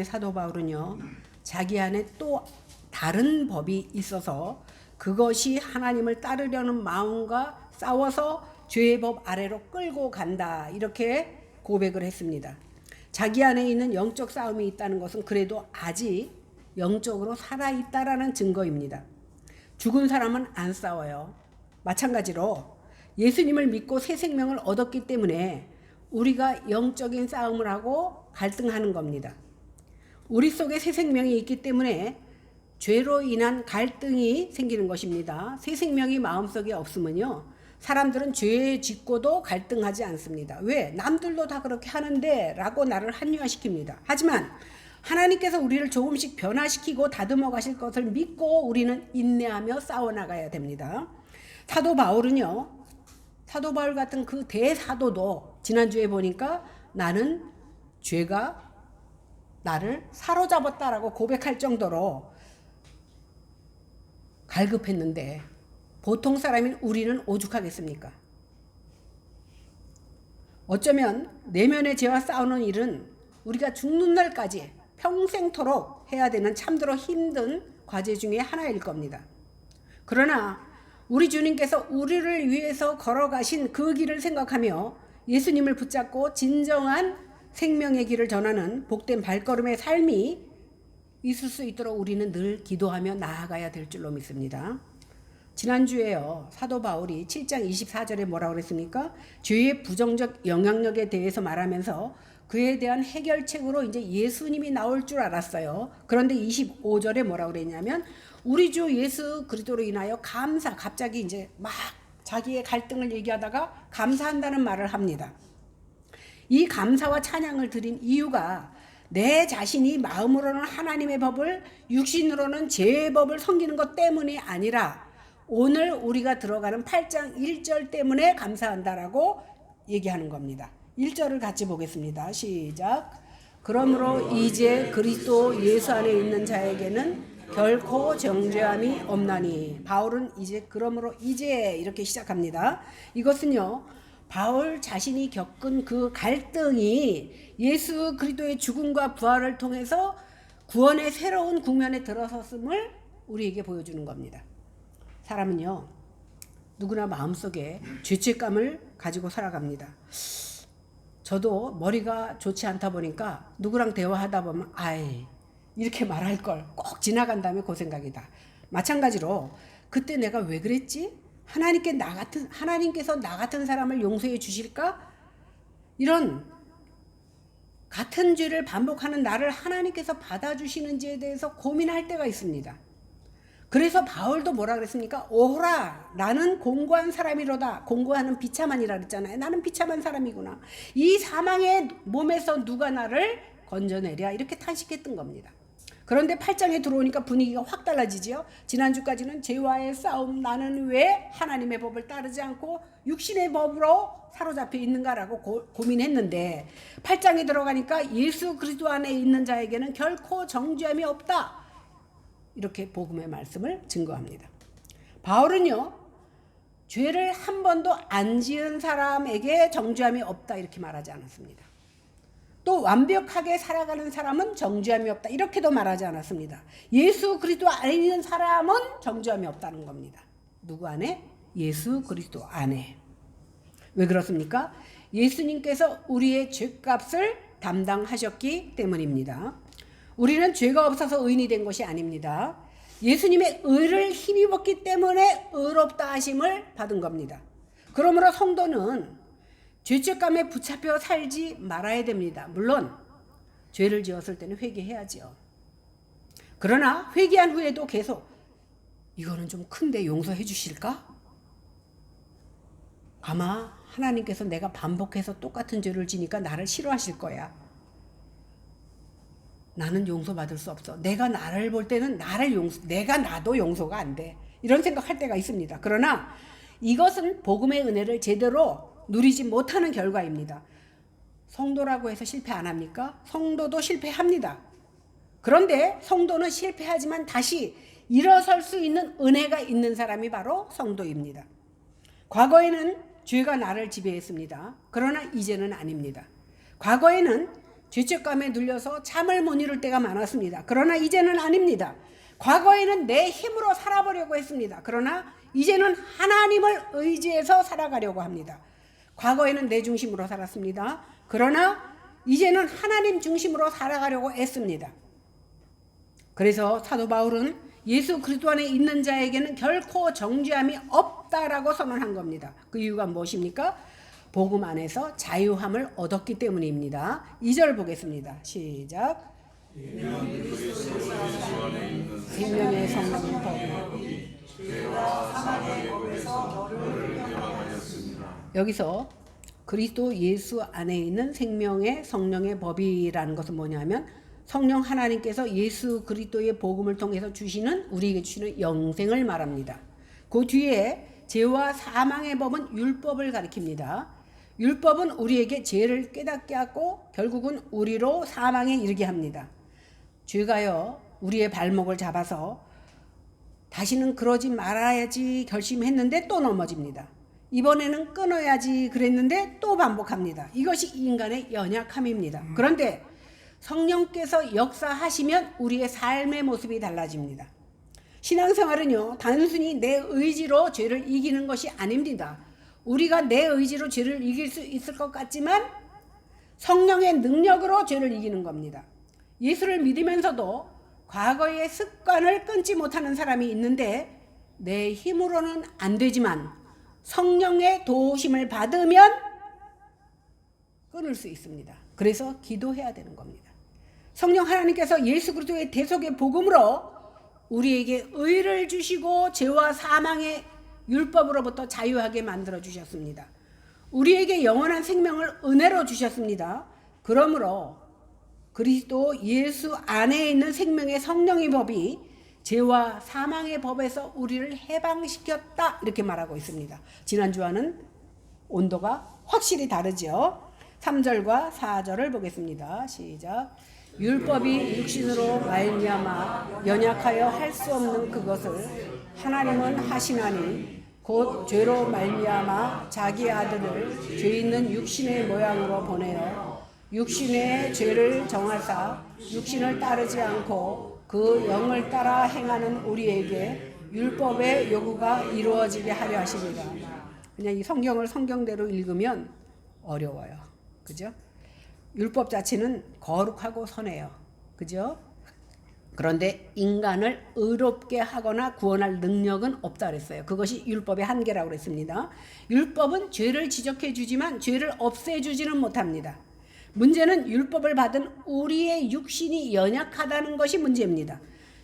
사도 바울은요, 자기 안에 또 다른 법이 있어서 그것이 하나님을 따르려는 마음과 싸워서 죄의 법 아래로 끌고 간다, 이렇게 고백을 했습니다. 자기 안에 있는 영적 싸움이 있다는 것은 그래도 아직 영적으로 살아있다라는 증거입니다. 죽은 사람은 안 싸워요. 마찬가지로 예수님을 믿고 새 생명을 얻었기 때문에 우리가 영적인 싸움을 하고 갈등하는 겁니다. 우리 속에 새 생명이 있기 때문에 죄로 인한 갈등이 생기는 것입니다. 새 생명이 마음속에 없으면요, 사람들은 죄에 짓고도 갈등하지 않습니다. 왜? 남들도 다 그렇게 하는데 라고 나를 합리화시킵니다. 하지만 하나님께서 우리를 조금씩 변화시키고 다듬어 가실 것을 믿고 우리는 인내하며 싸워나가야 됩니다. 사도 바울은요, 사도 바울 같은 그 대사도도 지난주에 보니까 나는 죄가 나를 사로잡았다라고 고백할 정도로 갈급했는데 보통 사람인 우리는 오죽하겠습니까? 어쩌면 내면의 죄와 싸우는 일은 우리가 죽는 날까지 평생토록 해야 되는 참으로 힘든 과제 중에 하나일 겁니다. 그러나 우리 주님께서 우리를 위해서 걸어가신 그 길을 생각하며 예수님을 붙잡고 진정한 생명의 길을 전하는 복된 발걸음의 삶이 있을 수 있도록 우리는 늘 기도하며 나아가야 될 줄로 믿습니다. 지난주에요, 사도 바울이 7장 24절에 뭐라고 그랬습니까? 죄의 부정적 영향력에 대해서 말하면서 그에 대한 해결책으로 이제 예수님이 나올 줄 알았어요. 그런데 25절에 뭐라고 그랬냐면 우리 주 예수 그리스도로 인하여 갑자기 이제 막 자기의 갈등을 얘기하다가 감사한다는 말을 합니다. 이 감사와 찬양을 드린 이유가 내 자신이 마음으로는 하나님의 법을, 육신으로는 죄의 법을 섬기는 것 때문이 아니라 오늘 우리가 들어가는 8장 1절 때문에 감사한다라고 얘기하는 겁니다. 1절을 같이 보겠습니다. 시작. 그러므로 이제 그리스도 예수 안에 있는 자에게는 결코 정죄함이 없나니. 바울은 그러므로 이제 이렇게 시작합니다. 이것은요, 바울 자신이 겪은 그 갈등이 예수 그리스도의 죽음과 부활을 통해서 구원의 새로운 국면에 들어섰음을 우리에게 보여주는 겁니다. 사람은요, 누구나 마음속에 죄책감을 가지고 살아갑니다. 저도 머리가 좋지 않다 보니까 누구랑 대화하다 보면 이렇게 말할 걸 꼭 지나간 다음에 그 생각이다. 마찬가지로 그때 내가 왜 그랬지? 하나님께서 나 같은 사람을 용서해 주실까? 이런 같은 죄를 반복하는 나를 하나님께서 받아주시는지에 대해서 고민할 때가 있습니다. 그래서 바울도 뭐라 그랬습니까? 오호라, 나는 공고한 사람이로다. 공고하는 비참한이라 그랬잖아요. 나는 비참한 사람이구나. 이 사망의 몸에서 누가 나를 건져내랴, 이렇게 탄식했던 겁니다. 그런데 8장에 들어오니까 분위기가 확 달라지지요. 지난주까지는 죄와의 싸움, 나는 왜 하나님의 법을 따르지 않고 육신의 법으로 사로잡혀 있는가라고 고민했는데 8장에 들어가니까 예수 그리스도 안에 있는 자에게는 결코 정죄함이 없다, 이렇게 복음의 말씀을 증거합니다. 바울은요, 죄를 한 번도 안 지은 사람에게 정죄함이 없다, 이렇게 말하지 않았습니다. 또 완벽하게 살아가는 사람은 정죄함이 없다, 이렇게도 말하지 않았습니다. 예수 그리스도 안에 있는 사람은 정죄함이 없다는 겁니다. 누구 안에? 예수 그리스도 안에. 왜 그렇습니까? 예수님께서 우리의 죄값을 담당하셨기 때문입니다. 우리는 죄가 없어서 의인이 된 것이 아닙니다. 예수님의 의를 힘입었기 때문에 의롭다 하심을 받은 겁니다. 그러므로 성도는 죄책감에 붙잡혀 살지 말아야 됩니다. 물론 죄를 지었을 때는 회개해야죠. 그러나 회개한 후에도 계속 이거는 좀 큰데 용서해 주실까? 아마 하나님께서 내가 반복해서 똑같은 죄를 지니까 나를 싫어하실 거야. 나는 용서받을 수 없어. 내가 나를 볼 때는 내가 나도 용서가 안 돼. 이런 생각할 때가 있습니다. 그러나 이것은 복음의 은혜를 제대로 누리지 못하는 결과입니다. 성도라고 해서 실패 안 합니까? 성도도 실패합니다. 그런데 성도는 실패하지만 다시 일어설 수 있는 은혜가 있는 사람이 바로 성도입니다. 과거에는 죄가 나를 지배했습니다. 그러나 이제는 아닙니다. 과거에는 죄책감에 눌려서 잠을 못 이룰 때가 많았습니다. 그러나 이제는 아닙니다. 과거에는 내 힘으로 살아보려고 했습니다. 그러나 이제는 하나님을 의지해서 살아가려고 합니다. 과거에는 내 중심으로 살았습니다. 그러나 이제는 하나님 중심으로 살아가려고 애씁니다. 그래서 사도 바울은 예수 그리스도 안에 있는 자에게는 결코 정죄함이 없다라고 선언한 겁니다. 그 이유가 무엇입니까? 복음 안에서 자유함을 얻었기 때문입니다. 2절 보겠습니다. 시작. 생명의 성령의 법이 여기서 그리스도 예수 안에 있는 생명의 성령의 법이라는 것은 뭐냐면 성령 하나님께서 예수 그리스도의 복음을 통해서 주시는 우리에게 주시는 영생을 말합니다. 그 뒤에 죄와 사망의 법은 율법을 가리킵니다. 율법은 우리에게 죄를 깨닫게 하고 결국은 우리로 사망에 이르게 합니다. 죄가요 우리의 발목을 잡아서 다시는 그러지 말아야지 결심했는데 또 넘어집니다. 이번에는 끊어야지 그랬는데 또 반복합니다. 이것이 인간의 연약함입니다. 그런데 성령께서 역사하시면 우리의 삶의 모습이 달라집니다. 신앙생활은요 단순히 내 의지로 죄를 이기는 것이 아닙니다. 우리가 내 의지로 죄를 이길 수 있을 것 같지만 성령의 능력으로 죄를 이기는 겁니다. 예수를 믿으면서도 과거의 습관을 끊지 못하는 사람이 있는데 내 힘으로는 안 되지만 성령의 도우심을 받으면 끊을 수 있습니다. 그래서 기도해야 되는 겁니다. 성령 하나님께서 예수 그리스도의 대속의 복음으로 우리에게 의를 주시고 죄와 사망의 율법으로부터 자유하게 만들어 주셨습니다. 우리에게 영원한 생명을 은혜로 주셨습니다. 그러므로 그리스도 예수 안에 있는 생명의 성령의 법이 죄와 사망의 법에서 우리를 해방시켰다 이렇게 말하고 있습니다. 지난주와는 온도가 확실히 다르죠. 3절과 4절을 보겠습니다. 시작. 율법이 육신으로 말미암아 연약하여 할 수 없는 그것을 하나님은 하시나니 곧 죄로 말미암아 자기 아들을 죄 있는 육신의 모양으로 보내어 육신의 죄를 정하사 육신을 따르지 않고 그 영을 따라 행하는 우리에게 율법의 요구가 이루어지게 하려 하십니다. 그냥 이 성경을 성경대로 읽으면 어려워요. 그죠? 율법 자체는 거룩하고 선해요. 그죠? 그런데 인간을 의롭게 하거나 구원할 능력은 없다 그랬어요. 그것이 율법의 한계라고 그랬습니다. 율법은 죄를 지적해 주지만 죄를 없애 주지는 못합니다. 문제는 율법을 받은 우리의 육신이 연약하다는 것이 문제입니다.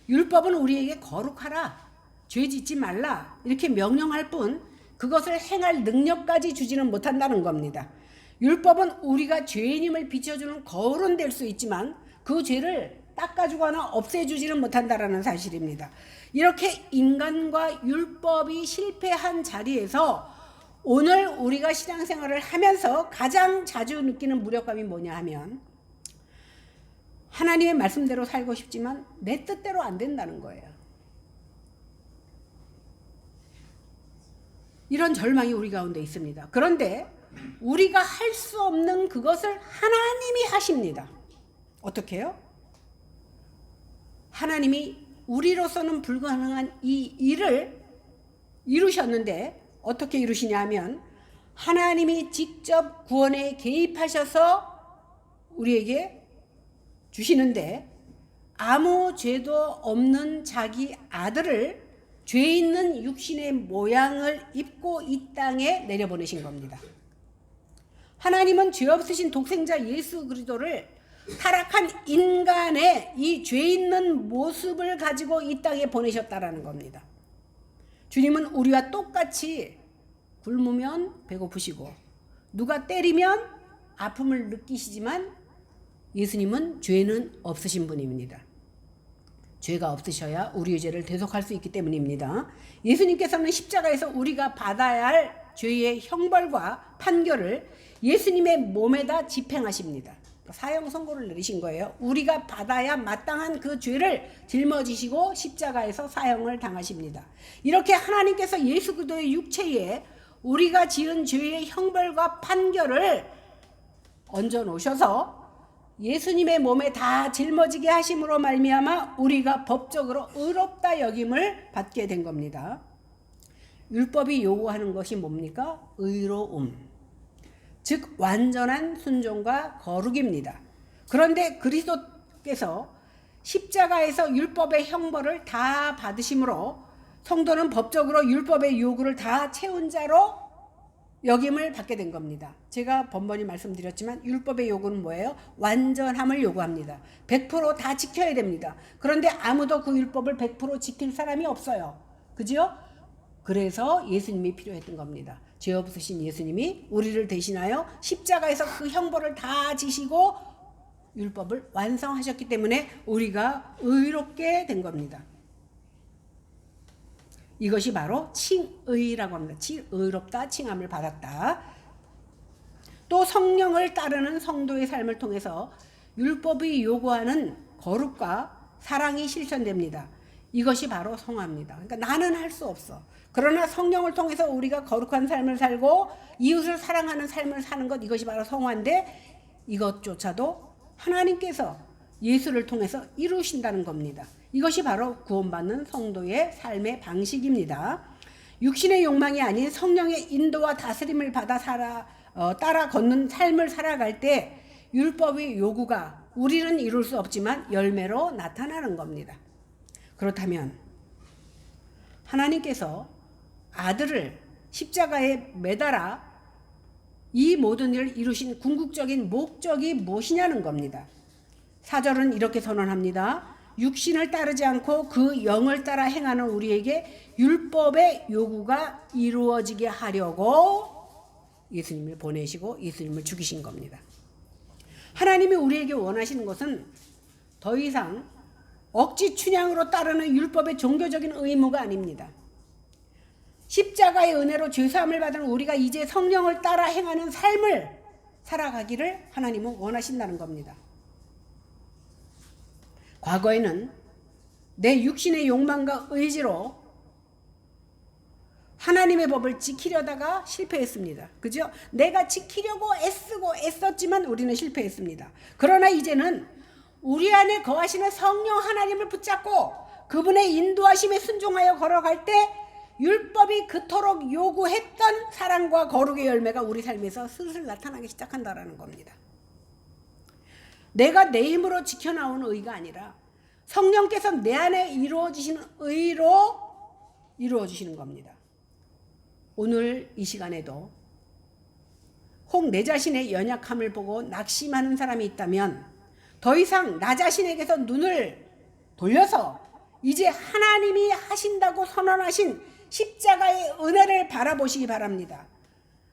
율법은 우리에게 거룩하라, 죄 짓지 말라 이렇게 명령할 뿐 그것을 행할 능력까지 주지는 못한다는 겁니다. 율법은 우리가 죄인임을 비춰주는 거울은 될 수 있지만 그 죄를 닦아주거나 없애주지는 못한다는 사실입니다. 이렇게 인간과 율법이 실패한 자리에서 오늘 우리가 신앙생활을 하면서 가장 자주 느끼는 무력감이 뭐냐 하면 하나님의 말씀대로 살고 싶지만 내 뜻대로 안 된다는 거예요. 이런 절망이 우리 가운데 있습니다. 그런데 우리가 할 수 없는 그것을 하나님이 하십니다. 어떻게 해요? 하나님이 우리로서는 불가능한 이 일을 이루셨는데 어떻게 이루시냐 하면 하나님이 직접 구원에 개입하셔서 우리에게 주시는데 아무 죄도 없는 자기 아들을 죄 있는 육신의 모양을 입고 이 땅에 내려보내신 겁니다. 하나님은 죄 없으신 독생자 예수 그리스도를 타락한 인간의 이 죄 있는 모습을 가지고 이 땅에 보내셨다라는 겁니다. 주님은 우리와 똑같이 굶으면 배고프시고 누가 때리면 아픔을 느끼시지만 예수님은 죄는 없으신 분입니다. 죄가 없으셔야 우리의 죄를 대속할 수 있기 때문입니다. 예수님께서는 십자가에서 우리가 받아야 할 죄의 형벌과 판결을 예수님의 몸에다 집행하십니다. 사형 선고를 내리신 거예요. 우리가 받아야 마땅한 그 죄를 짊어지시고 십자가에서 사형을 당하십니다. 이렇게 하나님께서 예수 그리스도의 육체에 우리가 지은 죄의 형벌과 판결을 얹어 놓으셔서 예수님의 몸에 다 짊어지게 하심으로 말미암아 우리가 법적으로 의롭다 여김을 받게 된 겁니다. 율법이 요구하는 것이 뭡니까? 의로움, 즉 완전한 순종과 거룩입니다. 그런데 그리스도께서 십자가에서 율법의 형벌을 다 받으심으로 성도는 법적으로 율법의 요구를 다 채운 자로 여김을 받게 된 겁니다. 제가 번번이 말씀드렸지만 율법의 요구는 뭐예요? 완전함을 요구합니다. 100% 다 지켜야 됩니다. 그런데 아무도 그 율법을 100% 지킬 사람이 없어요. 그죠? 그래서 예수님이 필요했던 겁니다. 죄 없으신 예수님이 우리를 대신하여 십자가에서 그 형벌을 다 지시고 율법을 완성하셨기 때문에 우리가 의롭게 된 겁니다. 이것이 바로 칭의라고 합니다. 의롭다, 칭함을 받았다. 또 성령을 따르는 성도의 삶을 통해서 율법이 요구하는 거룩과 사랑이 실천됩니다. 이것이 바로 성화입니다. 그러니까 나는 할 수 없어. 그러나 성령을 통해서 우리가 거룩한 삶을 살고 이웃을 사랑하는 삶을 사는 것, 이것이 바로 성화인데 이것조차도 하나님께서 예수를 통해서 이루신다는 겁니다. 이것이 바로 구원받는 성도의 삶의 방식입니다. 육신의 욕망이 아닌 성령의 인도와 다스림을 받아 따라 걷는 삶을 살아갈 때 율법의 요구가 우리는 이룰 수 없지만 열매로 나타나는 겁니다. 그렇다면 하나님께서 아들을 십자가에 매달아 이 모든 일을 이루신 궁극적인 목적이 무엇이냐는 겁니다. 4절은 이렇게 선언합니다. 육신을 따르지 않고 그 영을 따라 행하는 우리에게 율법의 요구가 이루어지게 하려고 예수님을 보내시고 예수님을 죽이신 겁니다. 하나님이 우리에게 원하시는 것은 더 이상 억지 춘향으로 따르는 율법의 종교적인 의무가 아닙니다. 십자가의 은혜로 죄사함을 받은 우리가 이제 성령을 따라 행하는 삶을 살아가기를 하나님은 원하신다는 겁니다. 과거에는 내 육신의 욕망과 의지로 하나님의 법을 지키려다가 실패했습니다. 그죠? 내가 지키려고 애썼지만 우리는 실패했습니다. 그러나 이제는 우리 안에 거하시는 성령 하나님을 붙잡고 그분의 인도하심에 순종하여 걸어갈 때 율법이 그토록 요구했던 사랑과 거룩의 열매가 우리 삶에서 슬슬 나타나기 시작한다는 겁니다. 내가 내 힘으로 지켜나온 의가 아니라 성령께서 내 안에 이루어지시는 의로 이루어지시는 겁니다. 오늘 이 시간에도 혹 내 자신의 연약함을 보고 낙심하는 사람이 있다면 더 이상 나 자신에게서 눈을 돌려서 이제 하나님이 하신다고 선언하신 십자가의 은혜를 바라보시기 바랍니다.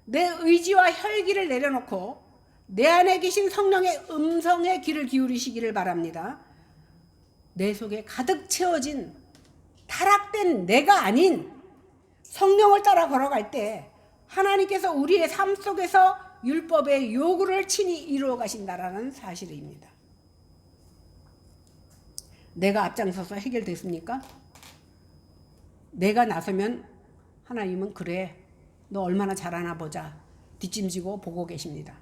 내 의지와 혈기를 내려놓고 내 안에 계신 성령의 음성에 귀를 기울이시기를 바랍니다. 내 속에 가득 채워진 타락된 내가 아닌 성령을 따라 걸어갈 때 하나님께서 우리의 삶 속에서 율법의 요구를 친히 이루어 가신다라는 사실입니다. 내가 앞장서서 해결됐습니까? 내가 나서면 하나님은 그래, 너 얼마나 잘하나 보자 뒷짐지고 보고 계십니다.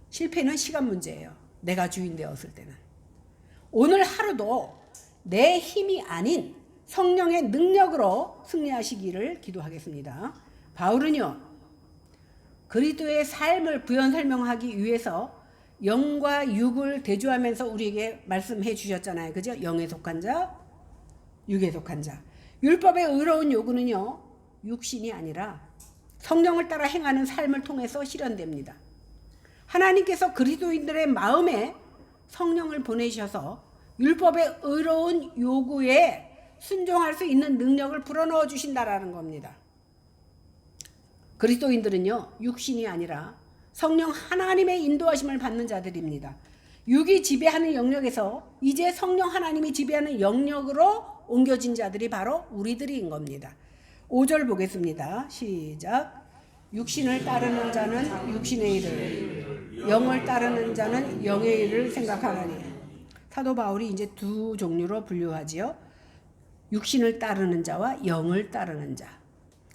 실패는 시간 문제예요. 내가 주인 되었을 때는. 오늘 하루도 내 힘이 아닌 성령의 능력으로 승리하시기를 기도하겠습니다. 바울은요, 그리스도의 삶을 부연 설명하기 위해서 영과 육을 대조하면서 우리에게 말씀해 주셨잖아요. 그죠? 영에 속한 자, 육에 속한 자. 율법의 의로운 요구는요, 육신이 아니라 성령을 따라 행하는 삶을 통해서 실현됩니다. 하나님께서 그리스도인들의 마음에 성령을 보내셔서 율법의 의로운 요구에 순종할 수 있는 능력을 불어넣어 주신다라는 겁니다. 그리스도인들은요, 육신이 아니라 성령 하나님의 인도하심을 받는 자들입니다. 육이 지배하는 영역에서 이제 성령 하나님이 지배하는 영역으로 옮겨진 자들이 바로 우리들인 겁니다. 5절 보겠습니다. 시작. 육신을 따르는 자는 육신의 일을, 영을 따르는 자는 영의 일을 생각하나니. 사도 바울이 이제 두 종류로 분류하지요. 육신을 따르는 자와 영을 따르는 자.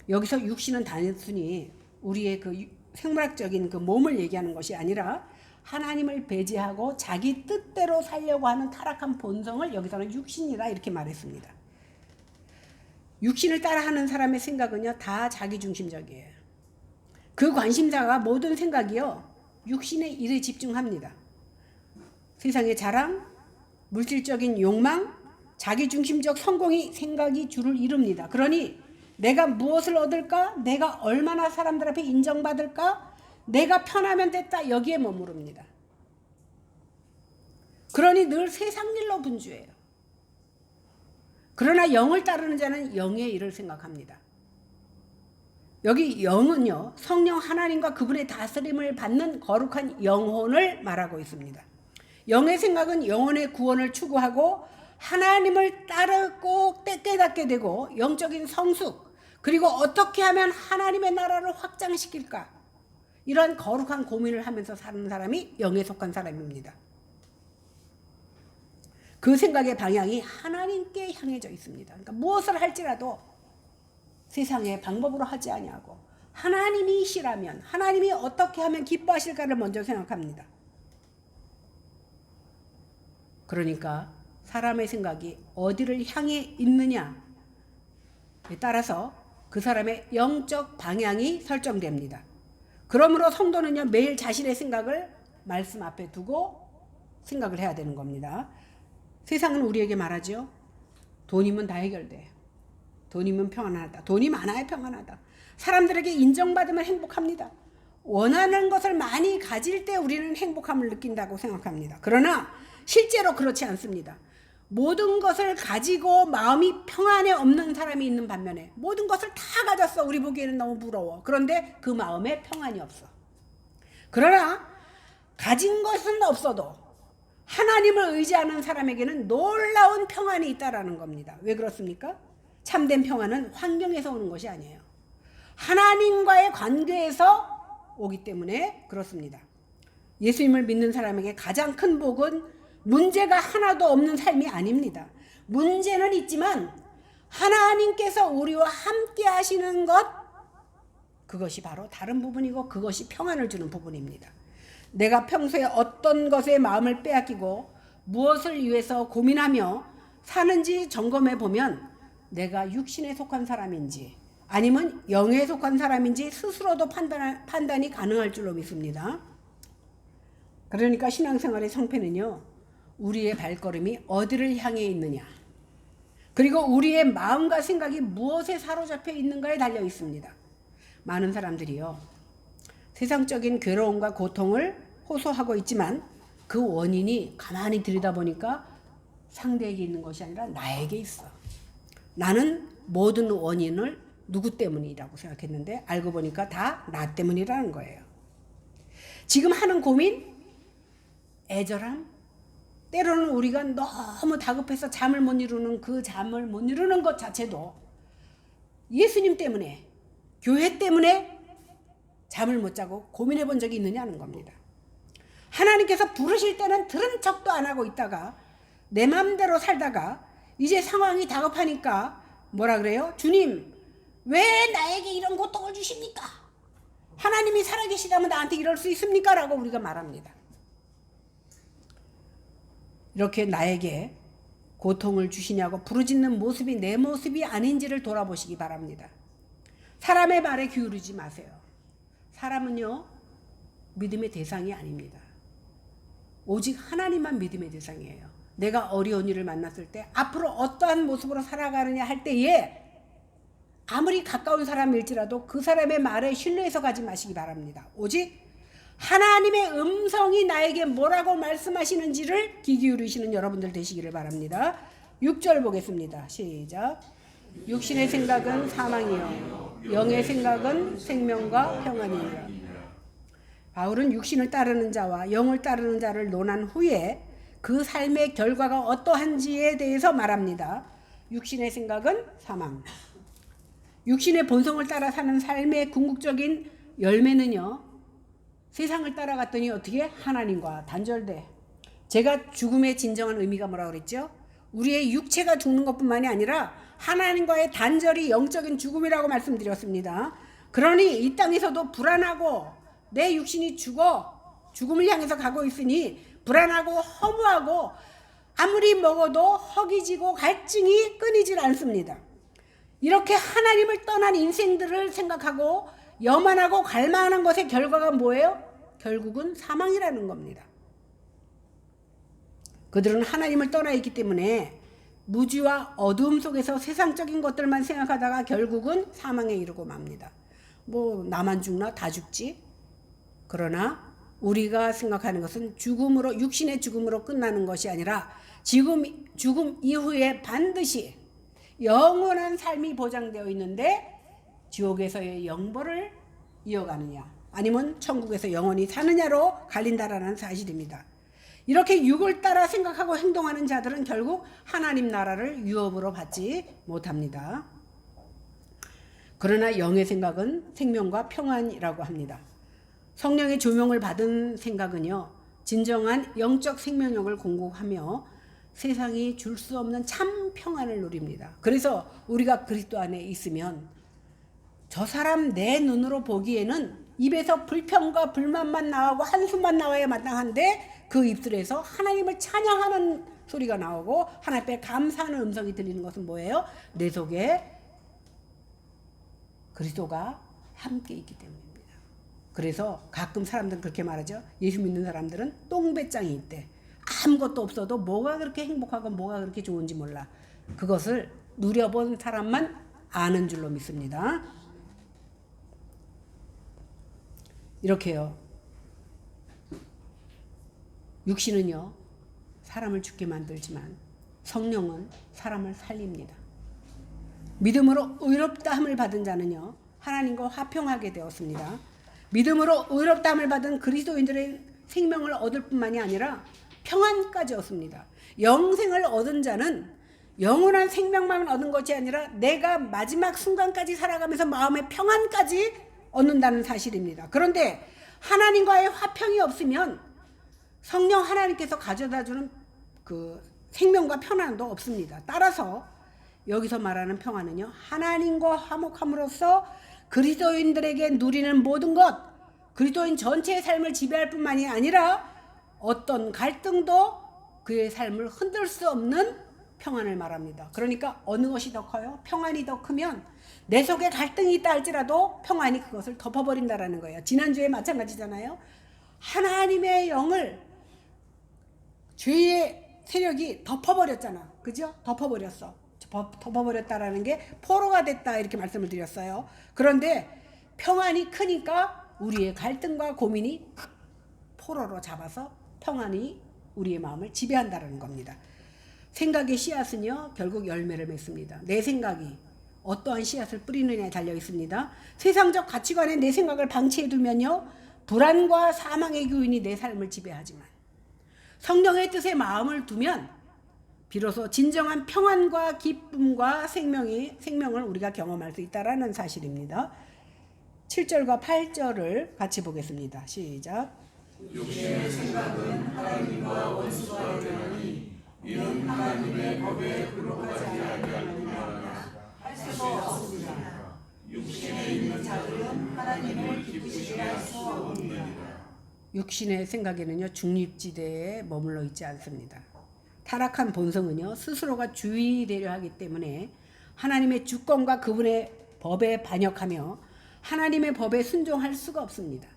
여기서 육신은 단순히 우리의 그 생물학적인 그 몸을 얘기하는 것이 아니라 하나님을 배제하고 자기 뜻대로 살려고 하는 타락한 본성을 여기서는 육신이라 이렇게 말했습니다. 육신을 따라하는 사람의 생각은요, 다 자기중심적이에요. 그 관심사가 모든 생각이요, 육신의 일에 집중합니다. 세상의 자랑, 물질적인 욕망, 자기중심적 성공이 생각이 주를 이룹니다. 그러니 내가 무엇을 얻을까? 내가 얼마나 사람들 앞에 인정받을까? 내가 편하면 됐다. 여기에 머무릅니다. 그러니 늘 세상 일로 분주해요. 그러나 영을 따르는 자는 영의 일을 생각합니다. 여기 영은요, 성령 하나님과 그분의 다스림을 받는 거룩한 영혼을 말하고 있습니다. 영의 생각은 영혼의 구원을 추구하고 하나님을 따르고 깨닫게 되고 영적인 성숙, 그리고 어떻게 하면 하나님의 나라를 확장시킬까, 이런 거룩한 고민을 하면서 사는 사람이 영에 속한 사람입니다. 그 생각의 방향이 하나님께 향해져 있습니다. 그러니까 무엇을 할지라도 세상의 방법으로 하지 아니하고 하나님이시라면, 하나님이 어떻게 하면 기뻐하실까를 먼저 생각합니다. 그러니까 사람의 생각이 어디를 향해 있느냐에 따라서 그 사람의 영적 방향이 설정됩니다. 그러므로 성도는요, 매일 자신의 생각을 말씀 앞에 두고 생각을 해야 되는 겁니다. 세상은 우리에게 말하죠. 돈이면 다 해결돼. 돈이면 평안하다. 돈이 많아야 평안하다. 사람들에게 인정받으면 행복합니다. 원하는 것을 많이 가질 때 우리는 행복함을 느낀다고 생각합니다. 그러나 실제로 그렇지 않습니다. 모든 것을 가지고 마음이 평안에 없는 사람이 있는 반면에 모든 것을 다 가졌어. 우리 보기에는 너무 부러워. 그런데 그 마음에 평안이 없어. 그러나 가진 것은 없어도 하나님을 의지하는 사람에게는 놀라운 평안이 있다라는 겁니다. 왜 그렇습니까? 참된 평안은 환경에서 오는 것이 아니에요. 하나님과의 관계에서 오기 때문에 그렇습니다. 예수님을 믿는 사람에게 가장 큰 복은 문제가 하나도 없는 삶이 아닙니다. 문제는 있지만 하나님께서 우리와 함께 하시는 것, 그것이 바로 다른 부분이고 그것이 평안을 주는 부분입니다. 내가 평소에 어떤 것에 마음을 빼앗기고 무엇을 위해서 고민하며 사는지 점검해 보면 내가 육신에 속한 사람인지 아니면 영에 속한 사람인지 스스로도 판단이 가능할 줄로 믿습니다. 그러니까 신앙생활의 성패는요, 우리의 발걸음이 어디를 향해 있느냐, 그리고 우리의 마음과 생각이 무엇에 사로잡혀 있는가에 달려 있습니다. 많은 사람들이요, 세상적인 괴로움과 고통을 호소하고 있지만 그 원인이 가만히 들여다보니까 상대에게 있는 것이 아니라 나에게 있어. 나는 모든 원인을 누구 때문이라고 생각했는데 알고 보니까 다 나 때문이라는 거예요. 지금 하는 고민, 애절함, 때로는 우리가 너무 다급해서 잠을 못 이루는 그 잠을 못 이루는 것 자체도 예수님 때문에, 교회 때문에 잠을 못 자고 고민해 본 적이 있느냐는 겁니다. 하나님께서 부르실 때는 들은 척도 안 하고 있다가 내 마음대로 살다가 이제 상황이 다급하니까 뭐라 그래요? 주님, 왜 나에게 이런 고통을 주십니까? 하나님이 살아계시다면 나한테 이럴 수 있습니까? 라고 우리가 말합니다. 이렇게 나에게 고통을 주시냐고 부르짖는 모습이 내 모습이 아닌지를 돌아보시기 바랍니다. 사람의 말에 기울이지 마세요. 사람은요, 믿음의 대상이 아닙니다. 오직 하나님만 믿음의 대상이에요. 내가 어려운 일을 만났을 때 앞으로 어떠한 모습으로 살아가느냐 할 때에 아무리 가까운 사람일지라도 그 사람의 말에 신뢰해서 가지 마시기 바랍니다. 오직 하나님의 음성이 나에게 뭐라고 말씀하시는지를 귀 기울이시는 여러분들 되시기를 바랍니다. 6절 보겠습니다. 시작. 육신의 생각은 사망이요 영의 생각은 생명과 평안이니라. 바울은 육신을 따르는 자와 영을 따르는 자를 논한 후에 그 삶의 결과가 어떠한지에 대해서 말합니다. 육신의 생각은 사망. 육신의 본성을 따라 사는 삶의 궁극적인 열매는요, 세상을 따라갔더니 어떻게 하나님과 단절돼. 제가 죽음의 진정한 의미가 뭐라고 그랬죠? 우리의 육체가 죽는 것뿐만이 아니라 하나님과의 단절이 영적인 죽음이라고 말씀드렸습니다. 그러니 이 땅에서도 불안하고 내 육신이 죽어 죽음을 향해서 가고 있으니 불안하고 허무하고 아무리 먹어도 허기지고 갈증이 끊이질 않습니다. 이렇게 하나님을 떠난 인생들을 생각하고 여만하고 갈망하는 것의 결과가 뭐예요? 결국은 사망이라는 겁니다. 그들은 하나님을 떠나 있기 때문에 무지와 어두움 속에서 세상적인 것들만 생각하다가 결국은 사망에 이르고 맙니다. 뭐 나만 죽나? 다 죽지. 그러나 우리가 생각하는 것은 죽음으로, 육신의 죽음으로 끝나는 것이 아니라 죽음 이후에 반드시 영원한 삶이 보장되어 있는데 지옥에서의 영벌을 이어가느냐 아니면 천국에서 영원히 사느냐로 갈린다라는 사실입니다. 이렇게 육을 따라 생각하고 행동하는 자들은 결국 하나님 나라를 유업으로 받지 못합니다. 그러나 영의 생각은 생명과 평안이라고 합니다. 성령의 조명을 받은 생각은요, 진정한 영적 생명력을 공급하며 세상이 줄 수 없는 참 평안을 누립니다. 그래서 우리가 그리스도 안에 있으면 저 사람 내 눈으로 보기에는 입에서 불평과 불만만 나오고 한숨만 나와야 마땅한데 그 입술에서 하나님을 찬양하는 소리가 나오고 하나님 앞에 감사하는 음성이 들리는 것은 뭐예요? 내 속에 그리스도가 함께 있기 때문입니다. 그래서 가끔 사람들은 그렇게 말하죠. 예수 믿는 사람들은 똥배짱이 있대. 아무것도 없어도 뭐가 그렇게 행복하고 뭐가 그렇게 좋은지 몰라. 그것을 누려본 사람만 아는 줄로 믿습니다. 이렇게요. 육신은요, 사람을 죽게 만들지만 성령은 사람을 살립니다. 믿음으로 의롭다함을 받은 자는요, 하나님과 화평하게 되었습니다. 믿음으로 의롭다함을 받은 그리스도인들의 생명을 얻을 뿐만이 아니라 평안까지 얻습니다. 영생을 얻은 자는 영원한 생명만 얻은 것이 아니라 내가 마지막 순간까지 살아가면서 마음의 평안까지 얻는다는 사실입니다. 그런데 하나님과의 화평이 없으면 성령 하나님께서 가져다주는 그 생명과 평안도 없습니다. 따라서 여기서 말하는 평안은요, 하나님과 화목함으로써 그리스도인들에게 누리는 모든 것, 그리스도인 전체의 삶을 지배할 뿐만이 아니라 어떤 갈등도 그의 삶을 흔들 수 없는 평안을 말합니다. 그러니까 어느 것이 더 커요? 평안이 더 크면 내 속에 갈등이 있다 할지라도 평안이 그것을 덮어버린다라는 거예요. 지난주에 마찬가지잖아요. 하나님의 영을 죄의 세력이 덮어버렸잖아. 그죠? 덮어버렸다라는 게 포로가 됐다 이렇게 말씀을 드렸어요. 그런데 평안이 크니까 우리의 갈등과 고민이 포로로 잡아서 평안이 우리의 마음을 지배한다는 겁니다. 생각의 씨앗은요, 결국 열매를 맺습니다. 내 생각이 어떠한 씨앗을 뿌리느냐에 달려 있습니다. 세상적 가치관에 내 생각을 방치해두면요, 불안과 사망의 교인이 내 삶을 지배하지만 성령의 뜻에 마음을 두면 비로소 진정한 평안과 기쁨과 생명을 우리가 경험할 수 있다는 사실입니다. 7절과 8절을 같이 보겠습니다. 시작. 육신의 생각은 하나님과 원수가 되나니 이는 하나님의 법에 불복하지 아니하느냐 할 수가 없습니다. 육신에 있는 자들은 하나님을 기쁘시게 할 수 없느니라. 육신의 생각에는요, 중립지대에 머물러 있지 않습니다. 타락한 본성은요, 스스로가 주의되려 하기 때문에 하나님의 주권과 그분의 법에 반역하며 하나님의 법에 순종할 수가 없습니다.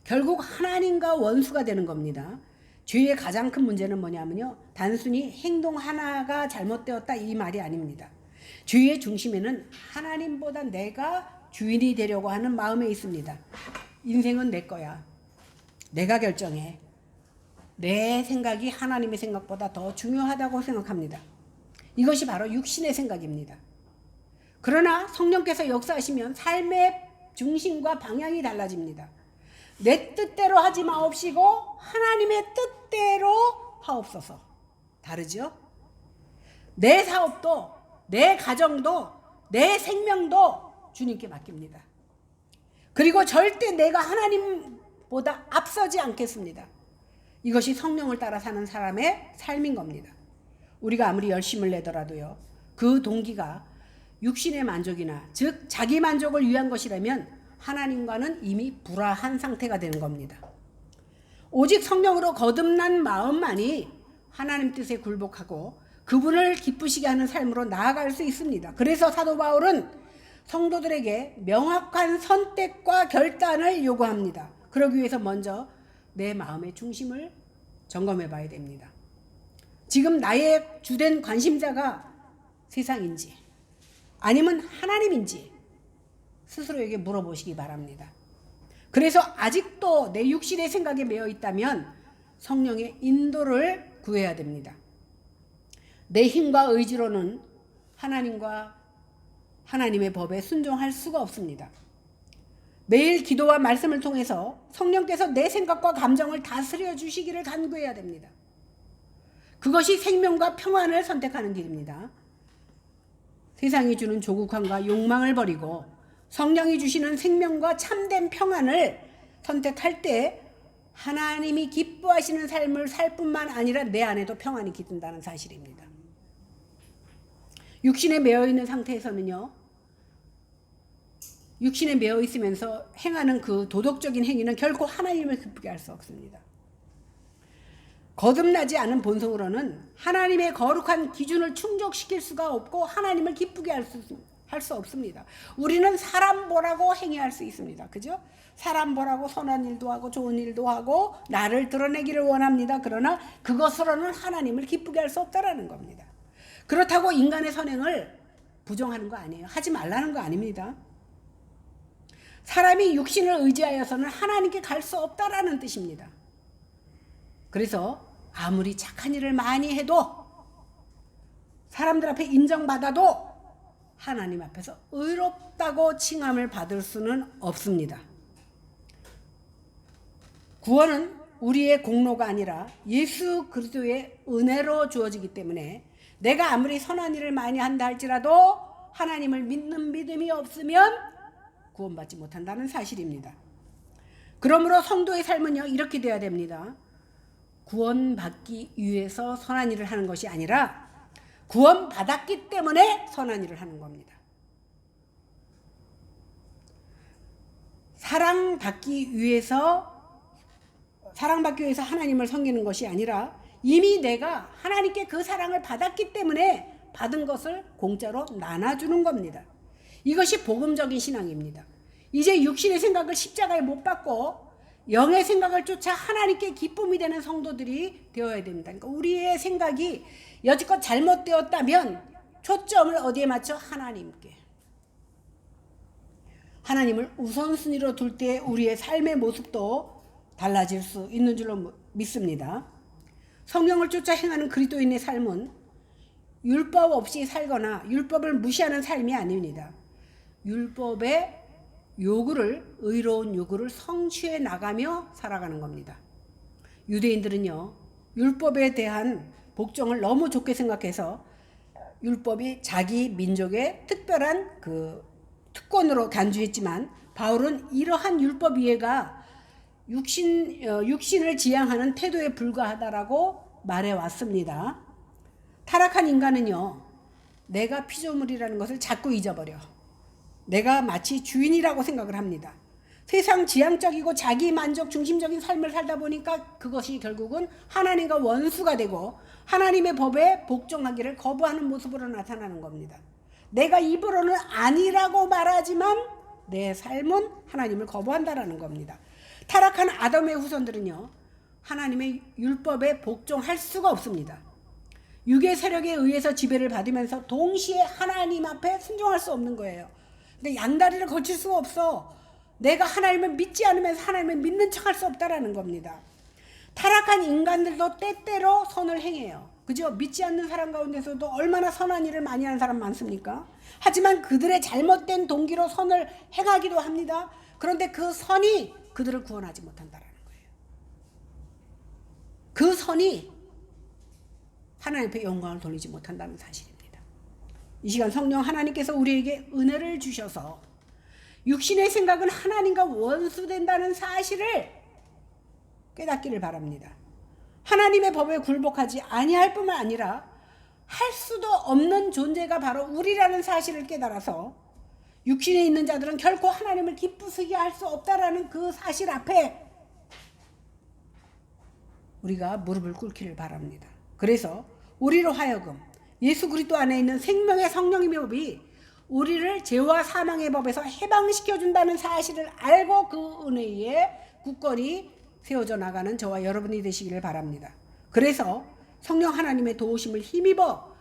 결국 하나님과 원수가 되는 겁니다. 죄의 가장 큰 문제는 뭐냐면요, 단순히 행동 하나가 잘못되었다 이 말이 아닙니다. 죄의 중심에는 하나님보다 내가 주인이 되려고 하는 마음에 있습니다. 인생은 내 거야. 내가 결정해. 내 생각이 하나님의 생각보다 더 중요하다고 생각합니다. 이것이 바로 육신의 생각입니다. 그러나 성령께서 역사하시면 삶의 중심과 방향이 달라집니다. 내 뜻대로 하지 마옵시고 하나님의 뜻대로 하옵소서. 다르죠? 내 사업도, 내 가정도, 내 생명도 주님께 맡깁니다. 그리고 절대 내가 하나님보다 앞서지 않겠습니다. 이것이 성령을 따라 사는 사람의 삶인 겁니다. 우리가 아무리 열심을 내더라도요, 그 동기가 육신의 만족이나 즉 자기 만족을 위한 것이라면 하나님과는 이미 불화한 상태가 되는 겁니다. 오직 성령으로 거듭난 마음만이 하나님 뜻에 굴복하고 그분을 기쁘시게 하는 삶으로 나아갈 수 있습니다. 그래서 사도 바울은 성도들에게 명확한 선택과 결단을 요구합니다. 그러기 위해서 먼저 내 마음의 중심을 점검해 봐야 됩니다. 지금 나의 주된 관심사가 세상인지 아니면 하나님인지 스스로에게 물어보시기 바랍니다. 그래서 아직도 내 육신의 생각에 매여 있다면 성령의 인도를 구해야 됩니다. 내 힘과 의지로는 하나님과 하나님의 법에 순종할 수가 없습니다. 매일 기도와 말씀을 통해서 성령께서 내 생각과 감정을 다스려 주시기를 간구해야 됩니다. 그것이 생명과 평안을 선택하는 길입니다. 세상이 주는 조국함과 욕망을 버리고 성령이 주시는 생명과 참된 평안을 선택할 때 하나님이 기뻐하시는 삶을 살 뿐만 아니라 내 안에도 평안이 깃든다는 사실입니다. 육신에 매여 있는 상태에서는요, 육신에 매여 있으면서 행하는 그 도덕적인 행위는 결코 하나님을 기쁘게 할 수 없습니다. 거듭나지 않은 본성으로는 하나님의 거룩한 기준을 충족시킬 수가 없고 하나님을 기쁘게 할 수 없습니다. 우리는 사람 보라고 행위할 수 있습니다. 그죠? 사람 보라고 선한 일도 하고 좋은 일도 하고 나를 드러내기를 원합니다. 그러나 그것으로는 하나님을 기쁘게 할 수 없다라는 겁니다. 그렇다고 인간의 선행을 부정하는 거 아니에요. 하지 말라는 거 아닙니다. 사람이 육신을 의지하여서는 하나님께 갈 수 없다라는 뜻입니다. 그래서 아무리 착한 일을 많이 해도 사람들 앞에 인정받아도 하나님 앞에서 의롭다고 칭함을 받을 수는 없습니다. 구원은 우리의 공로가 아니라 예수 그리스도의 은혜로 주어지기 때문에 내가 아무리 선한 일을 많이 한다 할지라도 하나님을 믿는 믿음이 없으면 구원받지 못한다는 사실입니다. 그러므로 성도의 삶은요, 이렇게 돼야 됩니다. 구원받기 위해서 선한 일을 하는 것이 아니라 구원받았기 때문에 선한 일을 하는 겁니다. 사랑받기 위해서 하나님을 섬기는 것이 아니라 이미 내가 하나님께 그 사랑을 받았기 때문에 받은 것을 공짜로 나눠주는 겁니다. 이것이 복음적인 신앙입니다. 이제 육신의 생각을 십자가에 못 박고 영의 생각을 쫓아 하나님께 기쁨이 되는 성도들이 되어야 됩니다. 그러니까 우리의 생각이 여지껏 잘못되었다면 초점을 어디에 맞춰? 하나님께. 하나님을 우선순위로 둘 때 우리의 삶의 모습도 달라질 수 있는 줄로 믿습니다. 성령을 쫓아 행하는 그리스도인의 삶은 율법 없이 살거나 율법을 무시하는 삶이 아닙니다. 율법의 의로운 요구를 성취해 나가며 살아가는 겁니다. 유대인들은요, 율법에 대한 복종을 너무 좋게 생각해서 율법이 자기 민족의 특별한 그 특권으로 간주했지만 바울은 이러한 율법 이해가 육신을 지향하는 태도에 불과하다라고 말해왔습니다. 타락한 인간은요, 내가 피조물이라는 것을 자꾸 잊어버려. 내가 마치 주인이라고 생각을 합니다. 세상 지향적이고 자기 만족 중심적인 삶을 살다 보니까 그것이 결국은 하나님과 원수가 되고 하나님의 법에 복종하기를 거부하는 모습으로 나타나는 겁니다. 내가 입으로는 아니라고 말하지만 내 삶은 하나님을 거부한다라는 겁니다. 타락한 아담의 후손들은요, 하나님의 율법에 복종할 수가 없습니다. 육의 세력에 의해서 지배를 받으면서 동시에 하나님 앞에 순종할 수 없는 거예요. 근데 양다리를 거칠 수가 없어. 내가 하나님을 믿지 않으면서 하나님을 믿는 척 할 수 없다라는 겁니다. 타락한 인간들도 때때로 선을 행해요. 그죠? 믿지 않는 사람 가운데서도 얼마나 선한 일을 많이 하는 사람 많습니까? 하지만 그들의 잘못된 동기로 선을 행하기도 합니다. 그런데 그 선이 그들을 구원하지 못한다라는 거예요. 그 선이 하나님 앞에 영광을 돌리지 못한다는 사실입니다. 이 시간 성령 하나님께서 우리에게 은혜를 주셔서 육신의 생각은 하나님과 원수된다는 사실을 깨닫기를 바랍니다. 하나님의 법에 굴복하지 아니할 뿐만 아니라 할 수도 없는 존재가 바로 우리라는 사실을 깨달아서 육신에 있는 자들은 결코 하나님을 기쁘시게 할 수 없다라는 그 사실 앞에 우리가 무릎을 꿇기를 바랍니다. 그래서 우리로 하여금 예수 그리스도 안에 있는 생명의 성령님의 법이 우리를 죄와 사망의 법에서 해방시켜 준다는 사실을 알고 그 은혜에 굳건히 세워져 나가는 저와 여러분이 되시기를 바랍니다. 그래서 성령 하나님의 도우심을 힘입어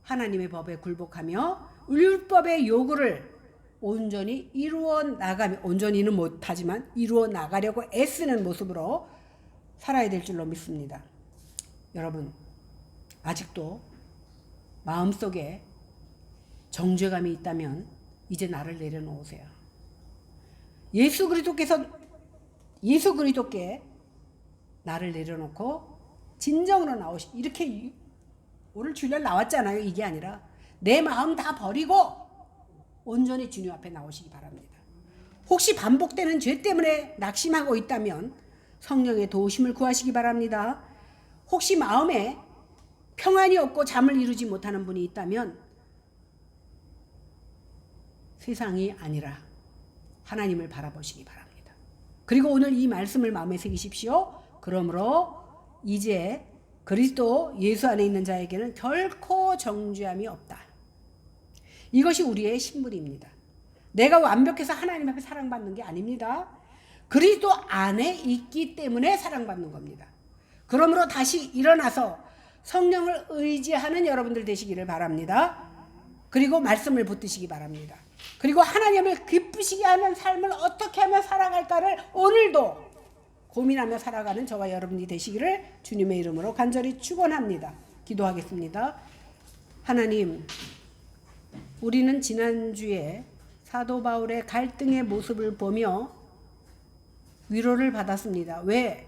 하나님의 법에 굴복하며 율법의 요구를 온전히 이루어 나가며, 온전히는 못하지만 이루어 나가려고 애쓰는 모습으로 살아야 될 줄로 믿습니다. 여러분, 아직도 마음속에 정죄감이 있다면 이제 나를 내려놓으세요. 예수 그리스도께 나를 내려놓고 진정으로 이렇게 오늘 주일날 나왔잖아요. 이게 아니라 내 마음 다 버리고 온전히 주님 앞에 나오시기 바랍니다. 혹시 반복되는 죄 때문에 낙심하고 있다면 성령의 도우심을 구하시기 바랍니다. 혹시 마음에 평안이 없고 잠을 이루지 못하는 분이 있다면 세상이 아니라 하나님을 바라보시기 바랍니다. 그리고 오늘 이 말씀을 마음에 새기십시오. 그러므로 이제 그리스도 예수 안에 있는 자에게는 결코 정죄함이 없다. 이것이 우리의 신분입니다. 내가 완벽해서 하나님 앞에 사랑받는 게 아닙니다. 그리스도 안에 있기 때문에 사랑받는 겁니다. 그러므로 다시 일어나서 성령을 의지하는 여러분들 되시기를 바랍니다. 그리고 말씀을 붙드시기 바랍니다. 그리고 하나님을 기쁘시게 하는 삶을 어떻게 하면 살아갈까를 오늘도 고민하며 살아가는 저와 여러분이 되시기를 주님의 이름으로 간절히 축원합니다. 기도하겠습니다. 하나님, 우리는 지난주에 사도 바울의 갈등의 모습을 보며 위로를 받았습니다. 왜?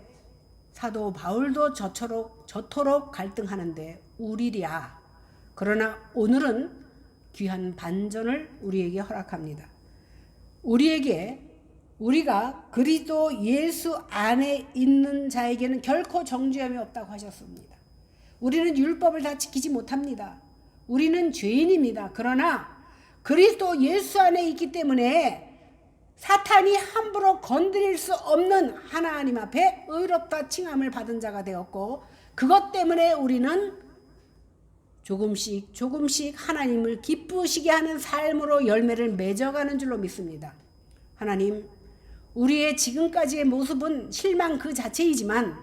사도 바울도 저토록 갈등하는데 우리랴. 그러나 오늘은 귀한 반전을 우리에게 허락합니다. 우리가 그리스도 예수 안에 있는 자에게는 결코 정죄함이 없다고 하셨습니다. 우리는 율법을 다 지키지 못합니다. 우리는 죄인입니다. 그러나 그리스도 예수 안에 있기 때문에 사탄이 함부로 건드릴 수 없는 하나님 앞에 의롭다 칭함을 받은 자가 되었고, 그것 때문에 우리는 조금씩 하나님을 기쁘시게 하는 삶으로 열매를 맺어가는 줄로 믿습니다. 하나님, 우리의 지금까지의 모습은 실망 그 자체이지만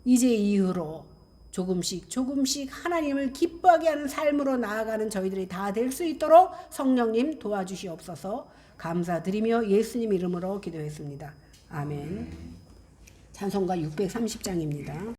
이제 이후로 조금씩 하나님을 기뻐하게 하는 삶으로 나아가는 저희들이 다 될 수 있도록 성령님 도와주시옵소서. 감사드리며 예수님 이름으로 기도했습니다. 아멘. 찬송가 630장입니다.